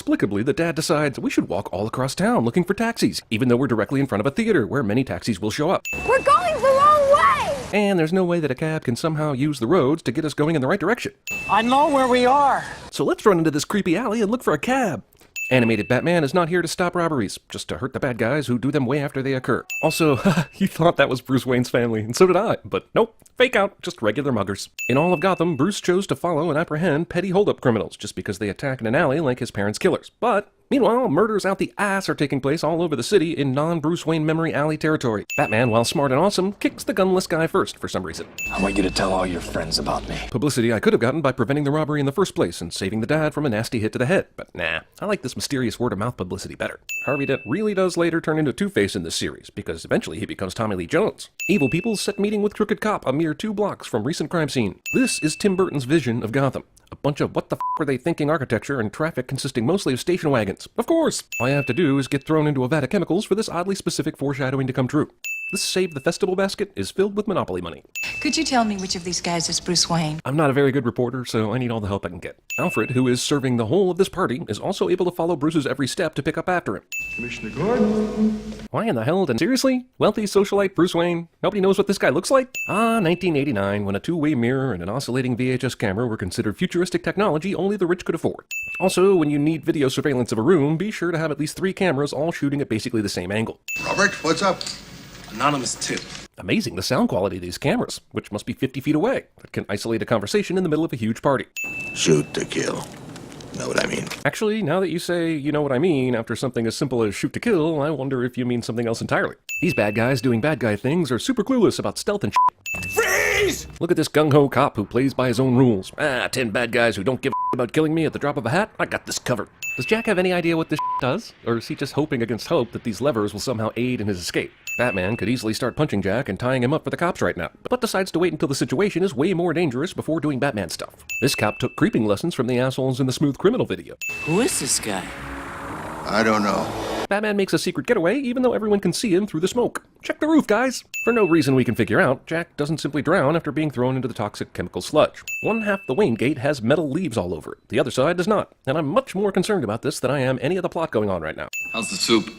inexplicably, the dad decides we should walk all across town looking for taxis, even though we're directly in front of a theater where many taxis will show up. We're going the wrong way! And there's no way that a cab can somehow use the roads to get us going in the right direction. I know where we are. So let's run into this creepy alley and look for a cab. Animated Batman is not here to stop robberies, just to hurt the bad guys who do them way after they occur. Also, you thought that was Bruce Wayne's family, and so did I, but nope, fake out, just regular muggers. In all of Gotham, Bruce chose to follow and apprehend petty holdup criminals just because they attack in an alley like his parents' killers. But meanwhile, murders out the ass are taking place all over the city in non-Bruce Wayne memory alley territory. Batman, while smart and awesome, kicks the gunless guy first for some reason. I want you to tell all your friends about me. Publicity I could have gotten by preventing the robbery in the first place and saving the dad from a nasty hit to the head, but nah, I like this mysterious word-of-mouth publicity better. Harvey Dent really does later turn into Two-Face in this series, because eventually he becomes Tommy Lee Jones. Evil people set meeting with crooked cop a mere 2 blocks from recent crime scene. This is Tim Burton's vision of Gotham. A bunch of what the f*** were they thinking architecture and traffic consisting mostly of station wagons. Of course! All you have to do is get thrown into a vat of chemicals for this oddly specific foreshadowing to come true. This Save the Festival basket is filled with Monopoly money. Could you tell me which of these guys is Bruce Wayne? I'm not a very good reporter, so I need all the help I can get. Alfred, who is serving the whole of this party, is also able to follow Bruce's every step to pick up after him. Commissioner Gordon. Why in the hell? And seriously? Wealthy socialite Bruce Wayne? Nobody knows what this guy looks like? 1989, when a two-way mirror and an oscillating VHS camera were considered futuristic technology only the rich could afford. Also, when you need video surveillance of a room, be sure to have at least 3 cameras all shooting at basically the same angle. Robert, what's up? Anonymous tip. Amazing the sound quality of these cameras, which must be 50 feet away, that can isolate a conversation in the middle of a huge party. Shoot to kill. Know what I mean? Actually, now that you say you know what I mean after something as simple as shoot to kill, I wonder if you mean something else entirely. These bad guys doing bad guy things are super clueless about stealth and shit. Freeze! Look at this gung-ho cop who plays by his own rules. 10 bad guys who don't give a about killing me at the drop of a hat? I got this covered. Does Jack have any idea what this does? Or is he just hoping against hope that these levers will somehow aid in his escape? Batman could easily start punching Jack and tying him up for the cops right now, but decides to wait until the situation is way more dangerous before doing Batman stuff. This cop took creeping lessons from the assholes in the Smooth Criminal video. Who is this guy? I don't know. Batman makes a secret getaway even though everyone can see him through the smoke. Check the roof, guys! For no reason we can figure out, Jack doesn't simply drown after being thrown into the toxic chemical sludge. One half the Wayne Gate has metal leaves all over it, the other side does not, and I'm much more concerned about this than I am any of the plot going on right now. How's the soup?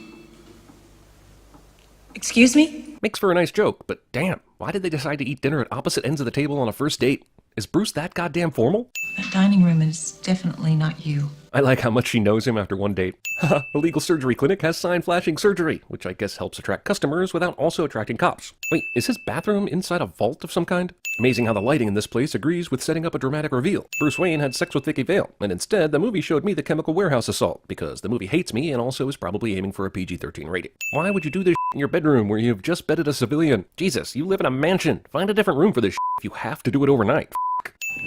Excuse me? Makes for a nice joke, but damn, why did they decide to eat dinner at opposite ends of the table on a first date? Is Bruce that goddamn formal? That dining room is definitely not you. I like how much she knows him after one date. Haha, the legal surgery clinic has sign flashing surgery, which I guess helps attract customers without also attracting cops. Wait, is his bathroom inside a vault of some kind? Amazing how the lighting in this place agrees with setting up a dramatic reveal. Bruce Wayne had sex with Vicky Vale, and instead the movie showed me the chemical warehouse assault, because the movie hates me and also is probably aiming for a PG-13 rating. Why would you do this in your bedroom where you've just bedded a civilian? Jesus, you live in a mansion. Find a different room for this if you have to do it overnight.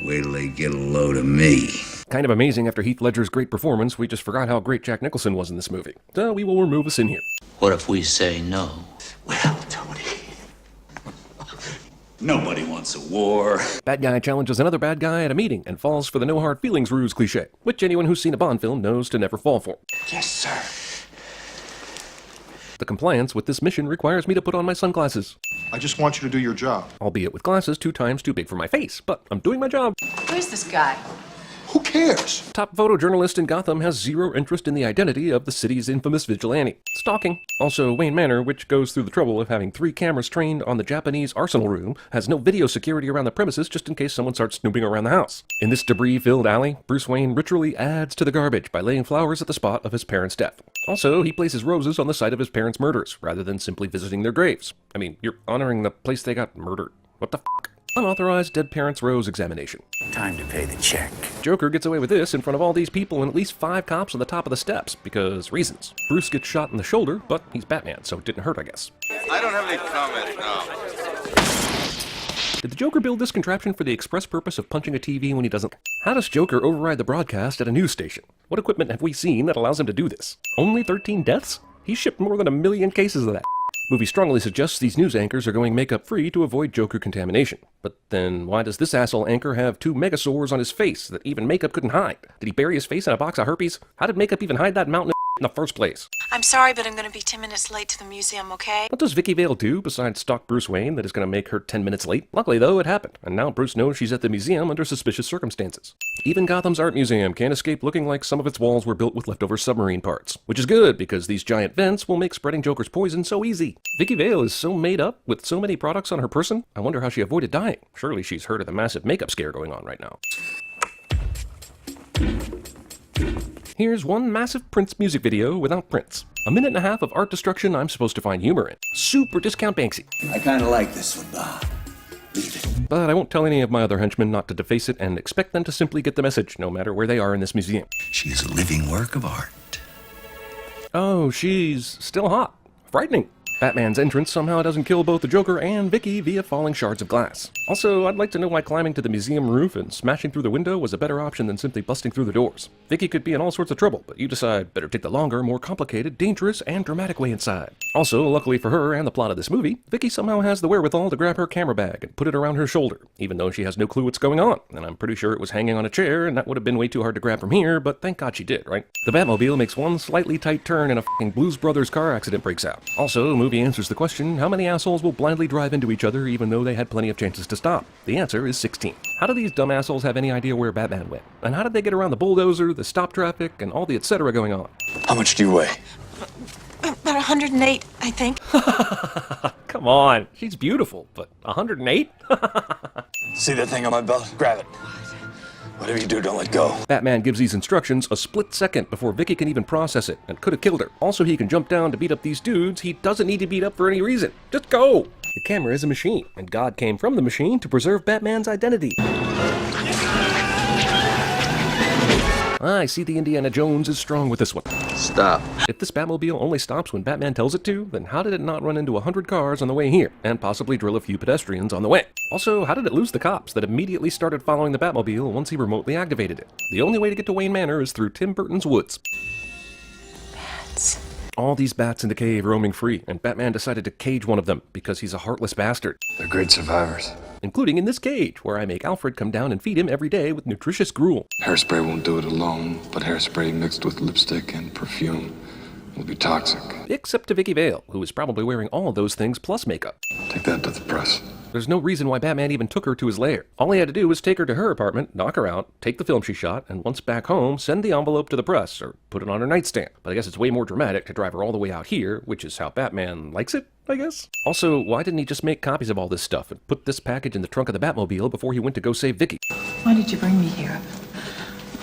Wait till they get a load of me. Kind of amazing after Heath Ledger's great performance, we just forgot how great Jack Nicholson was in this movie. So we will remove a sin here. What if we say no? Well, Tony, nobody wants a war. Bad guy challenges another bad guy at a meeting and falls for the no hard feelings ruse cliche, which anyone who's seen a Bond film knows to never fall for. Yes, sir. The compliance with this mission requires me to put on my sunglasses, I just want you to do your job. albeit with glasses 2 times too big for my face, but I'm doing my job. Who's this guy? Who cares? Top photojournalist in Gotham has zero interest in the identity of the city's infamous vigilante. Stalking. Also, Wayne Manor, which goes through the trouble of having 3 cameras trained on the Japanese arsenal room, has no video security around the premises just in case someone starts snooping around the house. In this debris-filled alley, Bruce Wayne ritually adds to the garbage by laying flowers at the spot of his parents' death. Also, he places roses on the site of his parents' murders, rather than simply visiting their graves. I mean, you're honoring the place they got murdered. What the f***? Unauthorized dead parents' rose examination. Time to pay the check. Joker gets away with this in front of all these people and at least 5 cops on the top of the steps, because reasons. Bruce gets shot in the shoulder, but he's Batman, so it didn't hurt, I guess. I don't have any comment now. Did the Joker build this contraption for the express purpose of punching a TV when he doesn't? How does Joker override the broadcast at a news station? What equipment have we seen that allows him to do this? Only 13 deaths? He shipped more than 1 million cases of that. Movie strongly suggests these news anchors are going makeup-free to avoid Joker contamination. But then why does this asshole anchor have 2 megasores on his face that even makeup couldn't hide? Did he bury his face in a box of herpes? How did makeup even hide that mountain of in the first place? I'm sorry, but I'm going to be 10 minutes late to the museum, okay? What does Vicky Vale do besides stalk Bruce Wayne that is going to make her 10 minutes late? Luckily, though, it happened, and now Bruce knows she's at the museum under suspicious circumstances. Even Gotham's art museum can't escape looking like some of its walls were built with leftover submarine parts, which is good because these giant vents will make spreading Joker's poison so easy. Vicky Vale is so made up with so many products on her person, I wonder how she avoided dying. Surely she's heard of the massive makeup scare going on right now. Here's one massive Prince music video without Prince. A minute and a half of art destruction I'm supposed to find humor in. Super discount Banksy. I kind of like this one, Bob. Leave it. But I won't tell any of my other henchmen not to deface it and expect them to simply get the message, no matter where they are in this museum. She is a living work of art. Oh, she's still hot. Frightening. Batman's entrance somehow doesn't kill both the Joker and Vicky via falling shards of glass. Also, I'd like to know why climbing to the museum roof and smashing through the window was a better option than simply busting through the doors. Vicky could be in all sorts of trouble, but you decide better take the longer, more complicated, dangerous, and dramatic way inside. Also, luckily for her and the plot of this movie, Vicky somehow has the wherewithal to grab her camera bag and put it around her shoulder, even though she has no clue what's going on. And I'm pretty sure it was hanging on a chair, and that would have been way too hard to grab from here, but thank God she did, right? The Batmobile makes one slightly tight turn and a f***ing Blues Brothers car accident breaks out. Also, the movie answers the question, how many assholes will blindly drive into each other even though they had plenty of chances to stop? The answer is 16. How do these dumb assholes have any idea where Batman went? And how did they get around the bulldozer, the stop traffic, and all the etc. going on? How much do you weigh? About 108, I think. Come on, she's beautiful, but 108? See that thing on my belt? Grab it. Whatever you do, don't let go. Batman gives these instructions a split second before Vicky can even process it, and could have killed her. Also, he can jump down to beat up these dudes he doesn't need to beat up for any reason. Just go! The camera is a machine, and God came from the machine to preserve Batman's identity. I see the Indiana Jones is strong with this one. Stop. If this Batmobile only stops when Batman tells it to, then how did it not run into 100 cars on the way here, and possibly drill a few pedestrians on the way? Also, how did it lose the cops that immediately started following the Batmobile once he remotely activated it? The only way to get to Wayne Manor is through Tim Burton's woods. Bats. All these bats in the cave roaming free, and Batman decided to cage one of them because he's a heartless bastard. They're great survivors. Including in this cage, where I make Alfred come down and feed him every day with nutritious gruel. Hairspray won't do it alone, but hairspray mixed with lipstick and perfume will be toxic. Except to Vicky Vale, who is probably wearing all of those things plus makeup. Take that to the press. There's no reason why Batman even took her to his lair. All he had to do was take her to her apartment, knock her out, take the film she shot, and once back home, send the envelope to the press, or put it on her nightstand. But I guess it's way more dramatic to drive her all the way out here, which is how Batman likes it, I guess? Also, why didn't he just make copies of all this stuff and put this package in the trunk of the Batmobile before he went to go save Vicky? Why did you bring me here?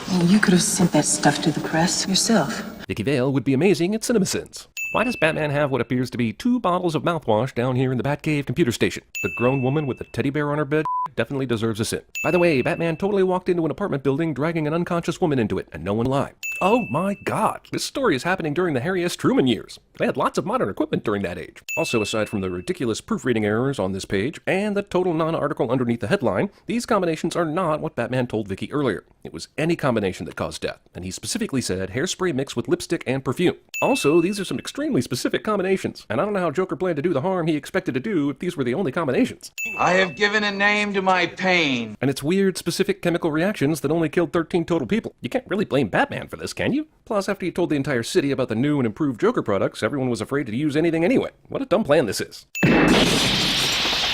I mean, you could have sent that stuff to the press yourself. Vicky Vale would be amazing at CinemaSins. Why does Batman have what appears to be 2 bottles of mouthwash down here in the Batcave computer station? The grown woman with a teddy bear on her bed definitely deserves a sin. By the way, Batman totally walked into an apartment building dragging an unconscious woman into it, and no one lied. Oh my god, this story is happening during the Harry S. Truman years. They had lots of modern equipment during that age. Also, aside from the ridiculous proofreading errors on this page, and the total non-article underneath the headline, these combinations are not what Batman told Vicky earlier. It was any combination that caused death, and he specifically said hairspray mixed with lipstick and perfume. Also, these are some extremely specific combinations, and I don't know how Joker planned to do the harm he expected to do if these were the only combinations. I have given a name to my pain. And it's weird, specific chemical reactions that only killed 13 total people. You can't really blame Batman for this, can you? Plus, after you told the entire city about the new and improved Joker products, everyone was afraid to use anything anyway. What a dumb plan this is.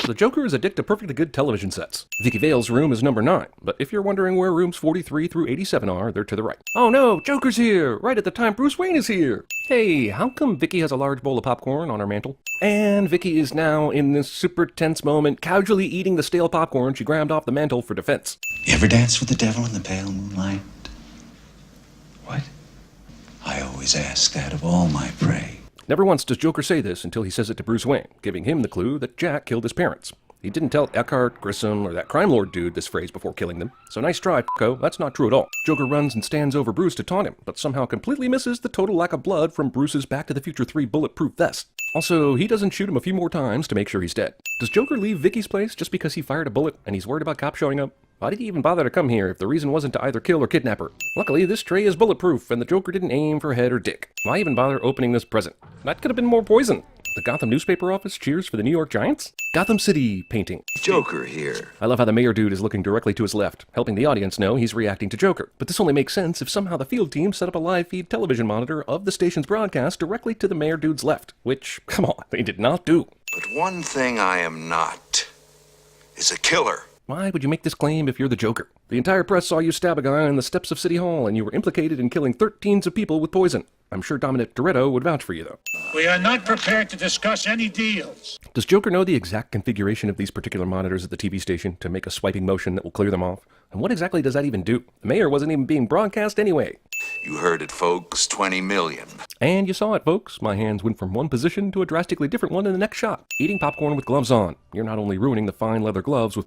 The Joker is addicted to perfectly good television sets. Vicky Vale's room is number 9, but if you're wondering where rooms 43 through 87 are, they're to the right. Oh no, Joker's here! Right at the time Bruce Wayne is here! Hey, how come Vicky has a large bowl of popcorn on her mantle? And Vicky is now in this super tense moment, casually eating the stale popcorn she grabbed off the mantle for defense. You ever dance with the devil in the pale moonlight? What? I always ask that of all my prey. Never once does Joker say this until he says it to Bruce Wayne, giving him the clue that Jack killed his parents. He didn't tell Eckhart, Grissom, or that crime lord dude this phrase before killing them. So nice try, f***o. That's not true at all. Joker runs and stands over Bruce to taunt him, but somehow completely misses the total lack of blood from Bruce's Back to the Future 3 bulletproof vest. Also, he doesn't shoot him a few more times to make sure he's dead. Does Joker leave Vicky's place just because he fired a bullet and he's worried about cops showing up? Why did he even bother to come here if the reason wasn't to either kill or kidnap her? Luckily, this tray is bulletproof, and the Joker didn't aim for head or dick. Why even bother opening this present? That could have been more poison. The Gotham newspaper office cheers for the New York Giants? Gotham City painting. Joker here. I love how the mayor dude is looking directly to his left, helping the audience know he's reacting to Joker. But this only makes sense if somehow the field team set up a live feed television monitor of the station's broadcast directly to the mayor dude's left, which, come on, they did not do. But one thing I am not is a killer. Why would you make this claim if you're the Joker? The entire press saw you stab a guy on the steps of City Hall, and you were implicated in killing 13 of people with poison. I'm sure Dominic Toretto would vouch for you, though. We are not prepared to discuss any deals. Does Joker know the exact configuration of these particular monitors at the TV station to make a swiping motion that will clear them off? And what exactly does that even do? The mayor wasn't even being broadcast anyway. You heard it, folks. 20 million. And you saw it, folks. My hands went from one position to a drastically different one in the next shot. Eating popcorn with gloves on. You're not only ruining the fine leather gloves with